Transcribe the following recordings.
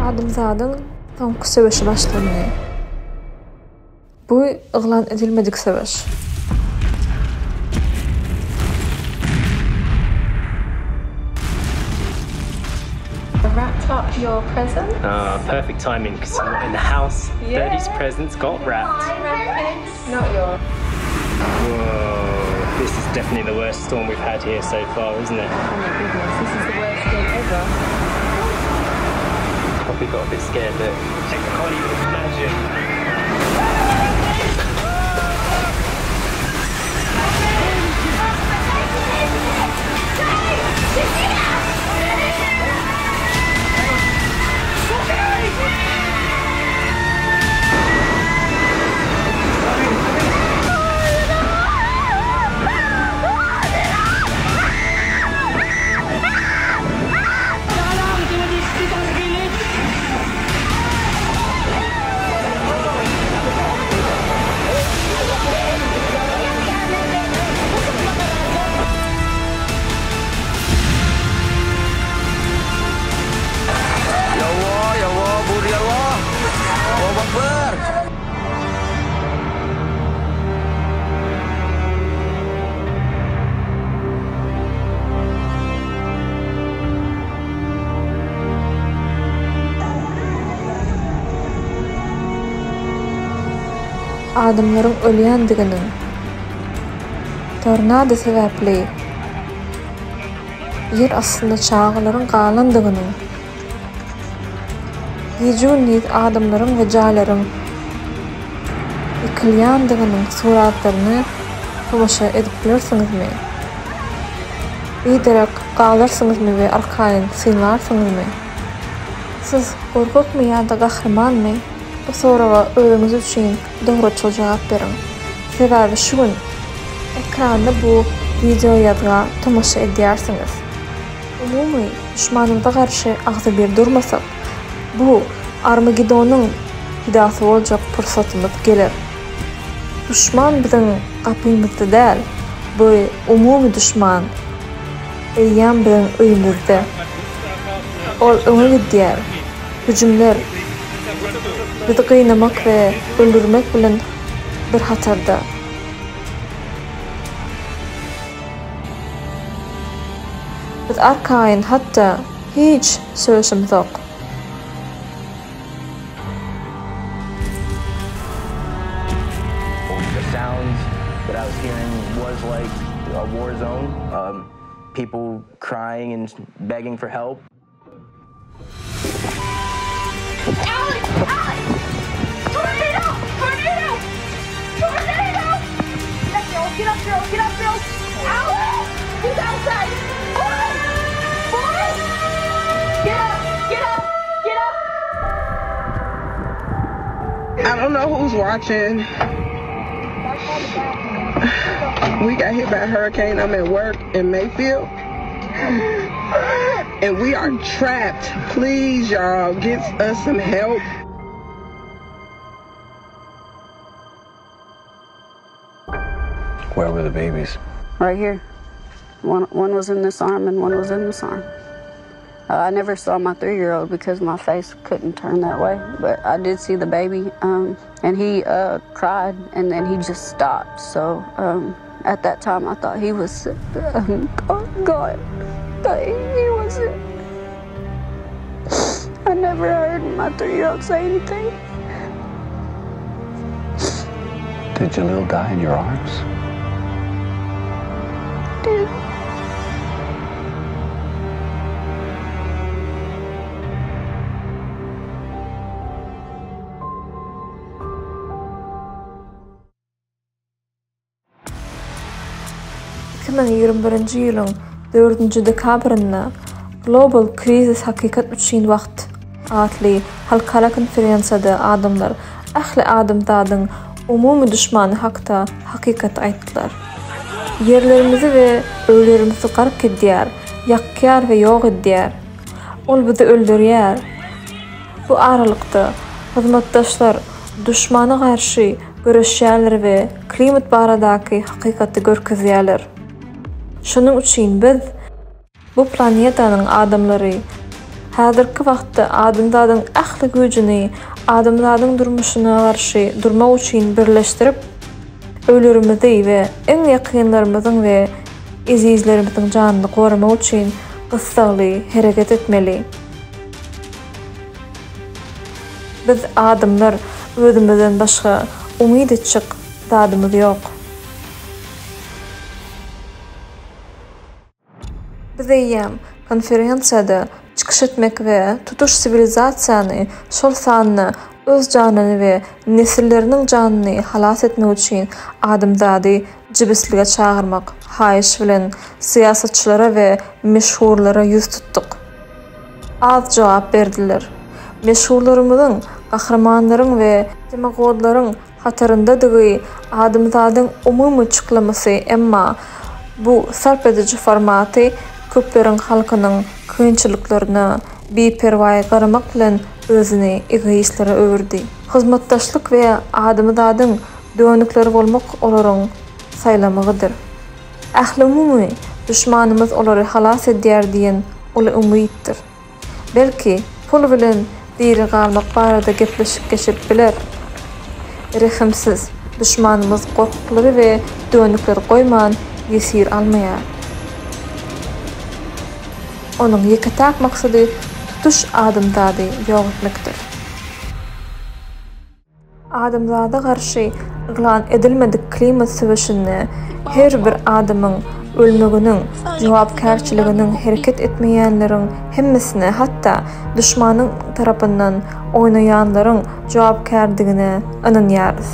Adamzadın soňky söwüşi başlandy. Bu ıglan edilmedik söwüş. Wrapped up your present? Perfect timing because I'm not in the house. Yeah. 30's presents got wrapped. Not yours. Whoa, this is definitely the worst storm we've had here so far, isn't it? Oh my goodness, this is the worst thing ever. Probably got a bit scared, but I can't even imagine. Adamlaryň ölýändigini, tornado sebäpli yer astynda çağlaryň galandygyny, gejunit adamlaryň we jaýlaryň ýykylýandygynyň suratlaryny tomaşa edip bilersiňizmi? Ýa-da galarsynızmy we arkaýyn synlarsyňyzmy? Siz gorkakmy ýa-da gahrymanmy? Bu soraga özüňiz üçin dogry jogap beriň. Sebäbi şu gün ekranda bu video ýazga tomaşa edýärsiňiz. Umumy düşmanymyza garşy agzy bir durmasak, bu Armagedonyň hidasy boljak pursatymyz gelir. Düşman biziň gapymyzda däl, bu umumy düşman eýýän biziň öýümizde. Ol öňe gidýär, hüjümler bizi gıynamak ve öldürmek bilen bir hatarda. Biz arkaýyn hatta hiç söýüşimiz yok. The sounds that I was hearing was like a war zone. People crying and begging for help. Alex! Alex! Tornado! Tornado! Tornado! Get up, girl! Get up, girl! Alex! He's outside! Boys! Boys! Get up! Get up! Get up! I don't know who's watching. We got hit by a hurricane. I'm at work in Mayfield. And we are trapped. Please, y'all, get us some help. Where were the babies? Right here. One was in this arm and one was in this arm. I never saw my 3-year-old because my face couldn't turn that way, but I did see the baby, and he cried, and then he just stopped. So at that time, I thought he was God, but he wasn't. I never heard my 3-year-old say anything. Did Jalil die in your arms? Did. ýylyň 4-nji dekabrynda Global Crisis Hakikat üçin wagt adly halkara konferensiýada adamlar ähli adamzadyň umumy düşmany hakda hakikat aýtdylar. Yerlerimizi we öýlerimizi garyp gidýär, ýakýar we ýok edýär. Ol bizi öldürýär. Bu aralykda hyzmatdaşlar düşmana garşy görüşýärler we klimat baradaky hakykatdy görkezýärler. Şunun üçin biz bu planetanyň adamlary Häzirki wagtda adamlaryň ähli güýjüni, adamlaryň durmuşyna garşy durmak üçin birleşdirip, öýlerimizi we eň ýakynlarymyzyň we izizlerimizin janyny gorumak üçin gysgaly hereket etmeli. Biz adamlar özümizden başga umyd etjek zadymyz ýok. Biz eýýäm konferensiýada çykyş etmek we tutuş sivilizasiýany, şol sanyny, öz janyny we nesilleriniň janyny halas etmek üçin adamzady jibislige çağırmak haýyş bilen siýasatçylara we meşhurlara ýüz tutduk. Az jogap berdiler. Meşhurlarymyzyň, gahramanlaryň we demagoglaryň hataryndadygy adamzadyň umumy çyklamasy, emma bu sarp edici formaty köpleriň halkynyň kynçylyklaryna beperwaý garamak bilen özüni egoistlere öwürdi. Hyzmatdaşlyk we adamzadyň dönükleri bolmak olaryň saýlamagydyr. Ähli düşmanymyz olary halas edýär diýen ola umytdyr. Belki pul bilen diri galmak barada gepleşip geçip biler. Rehimsiz düşmanymyz gorkuklary we dönükleri goýman ýesir almaýar. Onun ýeketäk maksady tutuş adamzady ýok etmekdir. Adamzada garşy yglan edilmedik klimat söwüşini her bir adamyň ölmeginiň, jogapkärçiliginiň hereket etmeýänleriň hemmesine, hatda düşmanyň tarapyndan oýnaýanlaryň jogapkärdigine ynanýarys.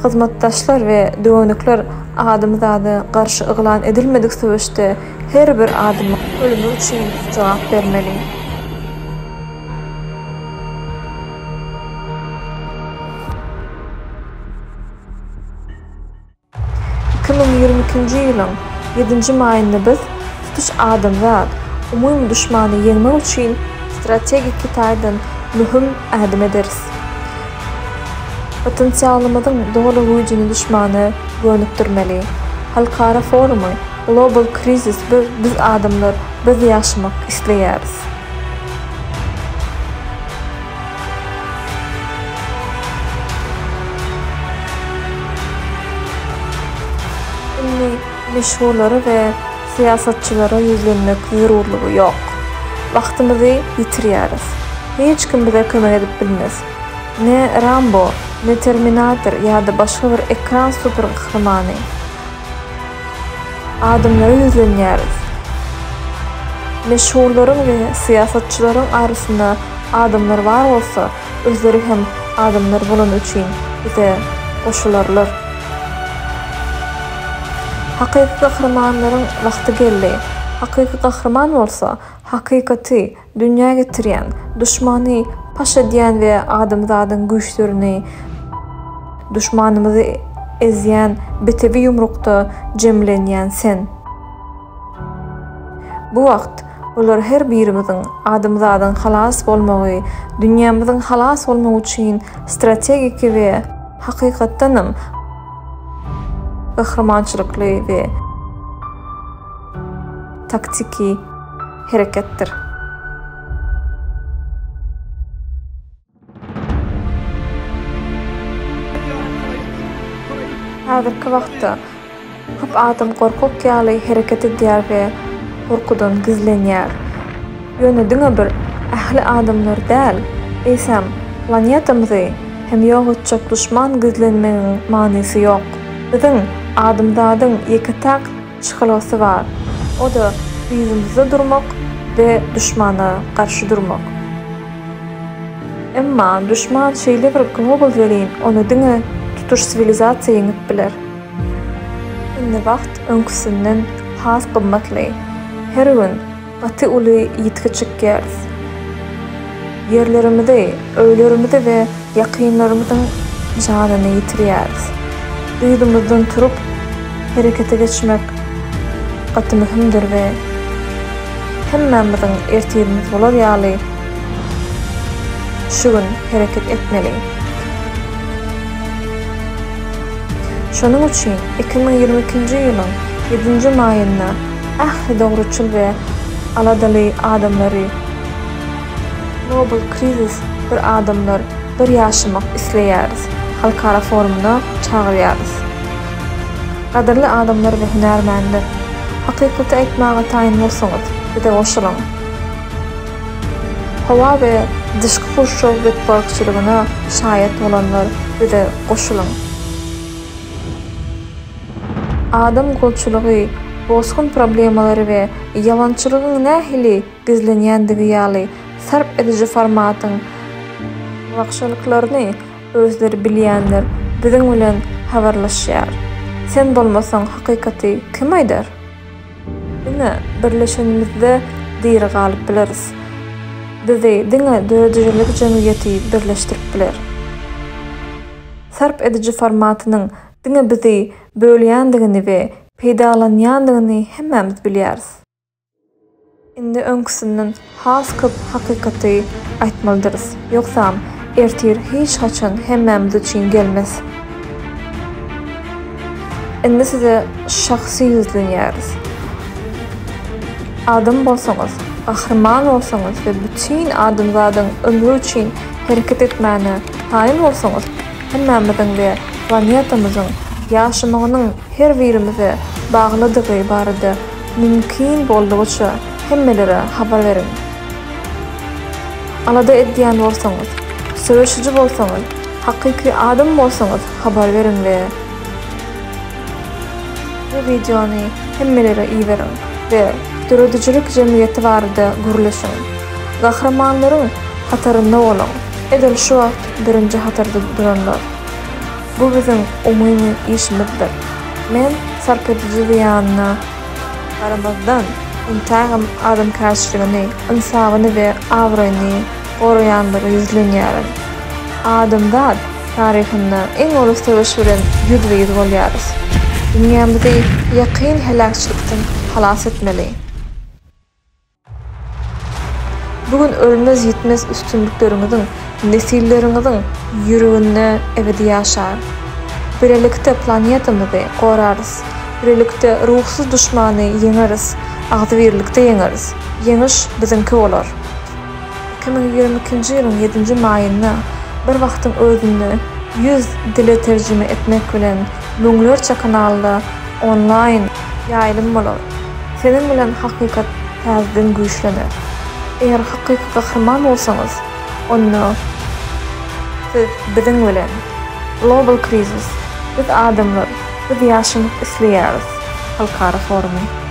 Hyzmatdaşlar we döwnükler adamzady garşy yglan edilmedik söwüşde her bir adamyň ölümi üçin jogap bermeli. ýylyň 7-nji maýynda biz tutuş adamzat umumy düşmany ýeňmek üçin strategik ýetärden mühim ädim ederiz. Potensialymyzyň dogry güýjüni düşmany gönükdirmeli. Halkara forumy, global krisis biz adamlar biz ýaşamak isleýäris. Meşhurlara we siýasatçylara ýüzlenmek zerurlygy ýok. Wagtymizi ýitirýäris. Hiç kim bize kömek edip bilmez. Ne Rambo, ne Terminator ýa-da başga bir ekran super gahramany. Adamlara ýüzlenýäris. Meşhurlaryň we siýasatçylaryň arasynda adamlar bar bolsa, özleri hem adamlar bolan üçin bize goşularlar. Hakyky gahramanlaryň wagty geldi. Hakyky gahraman bolsa, hakykaty dünýä getirýän, düşmany paş edýän we adamzadyň güýçlerini, düşmanymyzy ezýän betebi ýumrukda jemlenýän sen. Bu wagt olar her birimiziň adamzadyň halas bolmagy, dünýämiziň halas bolmagy üçin strategik we hakykatdanam gahramançylykly we taktiki hereketdir. Häzirki wagtda köp adam gorkuk ýaly hereket edýär we gorkudan gizlenýär. Ýöne diňe bir ähli adamlar däl, eýsem planetamyzy hem ýok etjek düşman gizlenmegiň manysy ýok. Biziň adamzadyň ýeketäk çykylasy bar. O da ýüzümizde durmak we düşmana garşy durmak. Emma düşman şeýle bir global welin onu diňe tutuş sivilizasiýa ýeňip biler. Indi wagt öňküsinden has gymmatly. Her gün gaty uly ýitgiçikkäris. Yerlerimizi, öýlerimizi we ýakynlarymyzyň janyny ýitirýäris. Duýdumyzdan turup herekete geçmek gaty mühimdir we hemmemiziň ertirimiz bolar ýaly şu gün hereket etmeli. Şonuň üçin 2022-nji ýylyň 7-nji maýynda ähli dogruçul we aladaly adamlary Global Crisis bir adamlar bir yaşamak isleýäris. Halkara forumuna çağırýarys. Gaderli adamlar we hünärmenler, hakykaty aýtmaga taýin bolsaňyz, bize goşulyň. Hawa we dışky Hurşow betbarkçylygyna şaýat bolanlar, bize goşulyň. Adam golçylygy, bozgun problemalary we yalançylygyň nähili gizlenýändigi ýaly sarp edici formatyň wagşalyklaryny özleri bilýänler biziň bilen habarlaşýar. Sen bolmasaň hakykaty kim aýdar? Diňe birleşenimizde diýri galyp bileriz. Bizi diňe döwletçilik jemgyýeti birleşdirip biler. Sarp edici formatynyň diňe bizi bölýändigini we peýdalanýandygyny hemmemiz bilýäris. Indi öňküsinden has köp hakykaty aýtmalydyryz. Ýoksam ertir hiç haçan hemmemiz üçin gelmez. Indi size şahsy ýüzlenýäris. Adam bolsaňyz, gahrman bolsaňyz we bütün adamzadyň ömrü üçin hereket etmäne taýin bolsaňyz, hemmemiziň we planetamyzyň ýaşamagynyň her birimize bagladygy barada mümkin boldugyça hemmelere habar verin. Alada edýän bolsaňyz, söýüşçi bolsaňyz, hakyky adam bolsaňyz habar verin we bu videony hemmelere iýerin we döwletçilik jemgyýeti barada gürleşin. Gahramanlaryň hatarynda bolan, edil şu wagt birinji hatarda duranlar. Bu bizim umumy işimizdir. Men sarp edici ýanyna garamazdan intagam adam karşılygyny, insagyny we awraýny goraýanlary ýüzlenýärin. Adamzat taryhynda eň ulus söwüş bilen ýüzleýiz bolýarys. Dünýämizi ýakyn helakçylykdan halas etmeli. Bugün ölmez yitmez üstünlükleriňiziň, nesilleriňiziň ýüreginde ebedi ýaşar. Birlikde planetamyzy gorarys. Birlikde ruhsuz düşmany ýeňeriz. Agdy birlikde ýeňeriz. Ýeňiş biziňki bolar. 2022-nji ýylyň 7-nji maýynda bir wagtyň özünde 100 dile terjime etmek bilen müňlerçe kanalda online ýaýlym bolar. Senin bilen hakykat täzeden güýçlenir. Eger hakyky gahrman bolsaňyz, onu siz biziň bilen Global Crisis, biz adamlar, biz ýaşamak isleýäris. Halkara forumy.